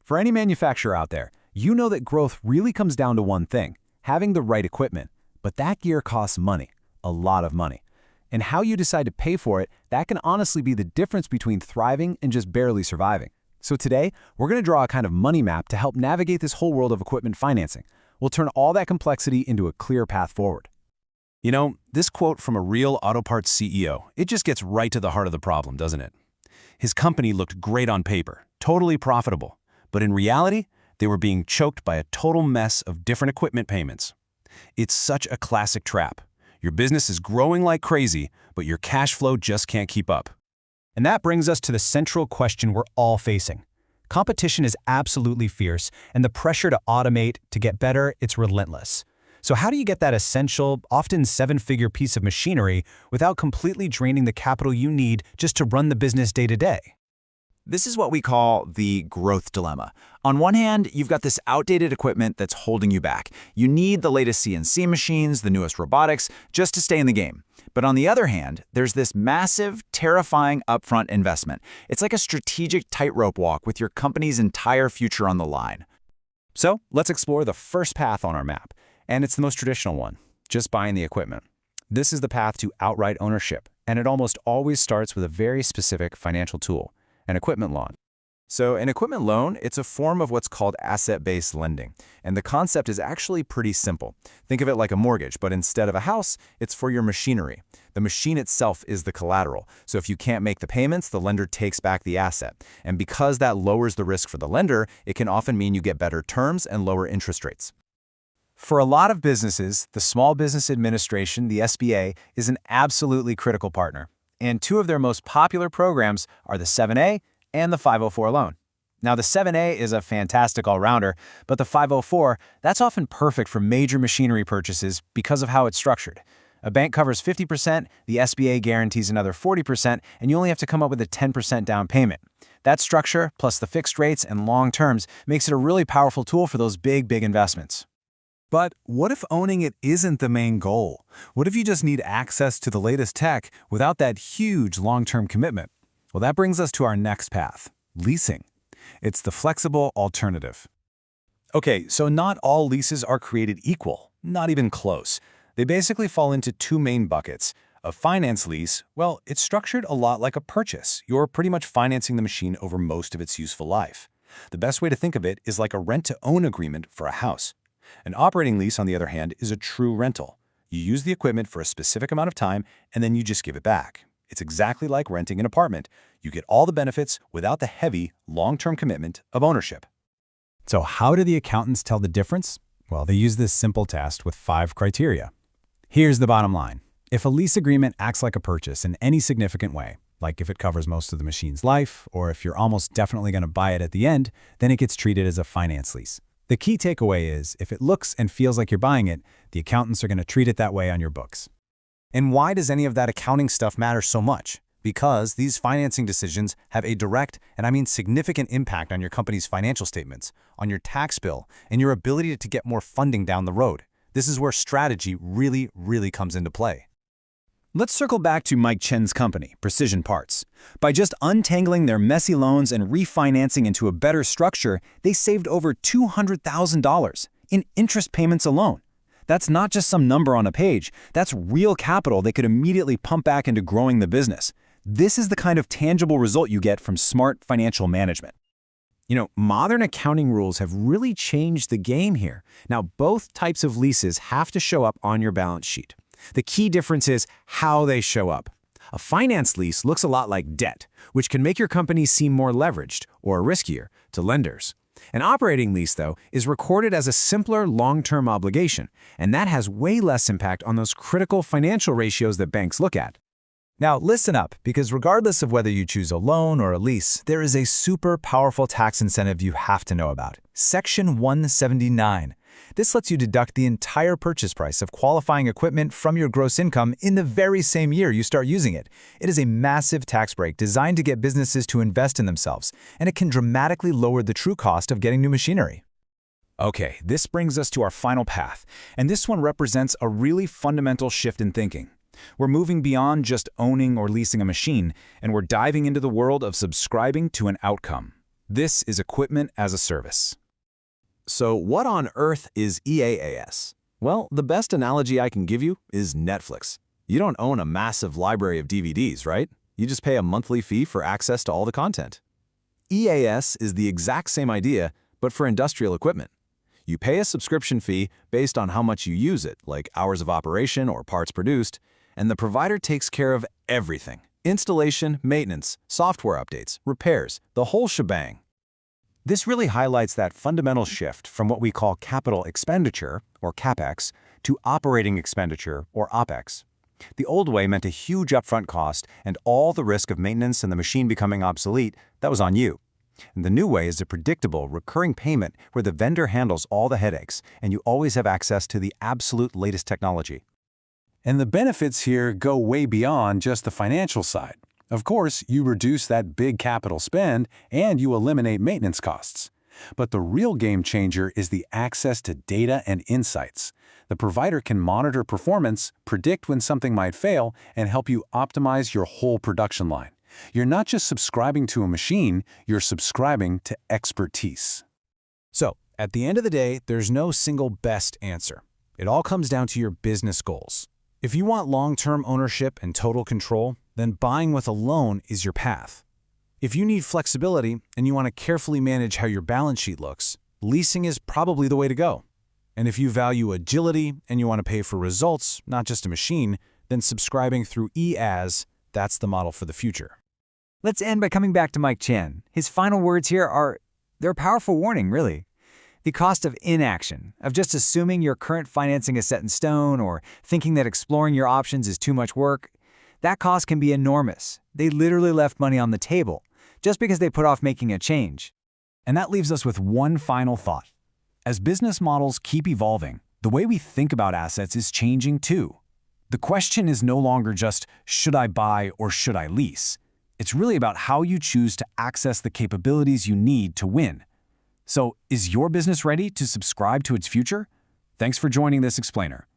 For any manufacturer out there, you know that growth really comes down to one thing: having the right equipment. But that gear costs money, a lot of money. And how you decide to pay for it, that can honestly be the difference between thriving and just barely surviving. So today, we're going to draw a kind of money map to help navigate this whole world of equipment financing. We'll turn all that complexity into a clear path forward. You know, this quote from a real auto parts CEO, it just gets right to the heart of the problem, doesn't it? His company looked great on paper, totally profitable. But in reality, they were being choked by a total mess of different equipment payments. It's such a classic trap. Your business is growing like crazy, but your cash flow just can't keep up. And that brings us to the central question we're all facing. Competition is absolutely fierce, and the pressure to automate, to get better, it's relentless. So how do you get that essential, often seven-figure piece of machinery without completely draining the capital you need just to run the business day to day? This is what we call the growth dilemma. On one hand, you've got this outdated equipment that's holding you back. You need the latest CNC machines, the newest robotics, just to stay in the game. But on the other hand, there's this massive, terrifying upfront investment. It's like a strategic tightrope walk with your company's entire future on the line. So let's explore the first path on our map. And it's the most traditional one, just buying the equipment. This is the path to outright ownership, and it almost always starts with a very specific financial tool: an equipment loan. So an equipment loan, it's a form of what's called asset-based lending. And the concept is actually pretty simple. Think of it like a mortgage, but instead of a house, it's for your machinery. The machine itself is the collateral. So if you can't make the payments, the lender takes back the asset. And because that lowers the risk for the lender, it can often mean you get better terms and lower interest rates. For a lot of businesses, the Small Business Administration, the SBA, is an absolutely critical partner. And two of their most popular programs are the 7A and the 504 loan. Now, the 7A is a fantastic all-rounder, but the 504, that's often perfect for major machinery purchases because of how it's structured. A bank covers 50%, the SBA guarantees another 40%, and you only have to come up with a 10% down payment. That structure, plus the fixed rates and long terms, makes it a really powerful tool for those big investments. But what if owning it isn't the main goal? What if you just need access to the latest tech without that huge long-term commitment? Well, that brings us to our next path: leasing. It's the flexible alternative. Okay, so not all leases are created equal, not even close. They basically fall into two main buckets. A finance lease, well, it's structured a lot like a purchase. You're pretty much financing the machine over most of its useful life. The best way to think of it is like a rent-to-own agreement for a house. An operating lease, on the other hand, is a true rental. You use the equipment for a specific amount of time, and then you just give it back. It's exactly like renting an apartment. You get all the benefits without the heavy, long-term commitment of ownership. So how do the accountants tell the difference? Well, they use this simple test with 5 criteria. Here's the bottom line. If a lease agreement acts like a purchase in any significant way, like if it covers most of the machine's life, or if you're almost definitely going to buy it at the end, then it gets treated as a finance lease. The key takeaway is, if it looks and feels like you're buying it, the accountants are going to treat it that way on your books. And why does any of that accounting stuff matter so much? Because these financing decisions have a direct, and I mean significant, impact on your company's financial statements, on your tax bill, and your ability to get more funding down the road. This is where strategy really comes into play. Let's circle back to Mike Chen's company, Precision Parts. By just untangling their messy loans and refinancing into a better structure, they saved over $200,000 in interest payments alone. That's not just some number on a page. That's real capital they could immediately pump back into growing the business. This is the kind of tangible result you get from smart financial management. You know, modern accounting rules have really changed the game here. Now, both types of leases have to show up on your balance sheet. The key difference is how they show up. A finance lease looks a lot like debt, which can make your company seem more leveraged or riskier to lenders. An operating lease, though, is recorded as a simpler long-term obligation, and that has way less impact on those critical financial ratios that banks look at. Now, listen up, because regardless of whether you choose a loan or a lease, there is a super powerful tax incentive you have to know about: Section 179. This lets you deduct the entire purchase price of qualifying equipment from your gross income in the very same year you start using it. It is a massive tax break designed to get businesses to invest in themselves, and it can dramatically lower the true cost of getting new machinery. Okay, this brings us to our final path, and this one represents a really fundamental shift in thinking. We're moving beyond just owning or leasing a machine, and we're diving into the world of subscribing to an outcome. This is equipment as a service. So what on earth is EaaS? Well, the best analogy I can give you is Netflix. You don't own a massive library of DVDs, right? You just pay a monthly fee for access to all the content. EaaS is the exact same idea, but for industrial equipment. You pay a subscription fee based on how much you use it, like hours of operation or parts produced, and the provider takes care of everything. Installation, maintenance, software updates, repairs, the whole shebang. This really highlights that fundamental shift from what we call capital expenditure, or CapEx, to operating expenditure, or OpEx. The old way meant a huge upfront cost and all the risk of maintenance and the machine becoming obsolete, that was on you. And the new way is a predictable, recurring payment where the vendor handles all the headaches and you always have access to the absolute latest technology. And the benefits here go way beyond just the financial side. Of course, you reduce that big capital spend and you eliminate maintenance costs. But the real game changer is the access to data and insights. The provider can monitor performance, predict when something might fail, and help you optimize your whole production line. You're not just subscribing to a machine, you're subscribing to expertise. So, at the end of the day, there's no single best answer. It all comes down to your business goals. If you want long-term ownership and total control, then buying with a loan is your path. If you need flexibility and you want to carefully manage how your balance sheet looks, leasing is probably the way to go. And if you value agility and you want to pay for results, not just a machine, then subscribing through EaaS, that's the model for the future. Let's end by coming back to Mike Chen. His final words here they're a powerful warning, really. The cost of inaction, of just assuming your current financing is set in stone or thinking that exploring your options is too much work, that cost can be enormous. They literally left money on the table just because they put off making a change. And that leaves us with one final thought. As business models keep evolving, the way we think about assets is changing too. The question is no longer just, should I buy or should I lease? It's really about how you choose to access the capabilities you need to win. So, is your business ready to subscribe to its future? Thanks for joining this explainer.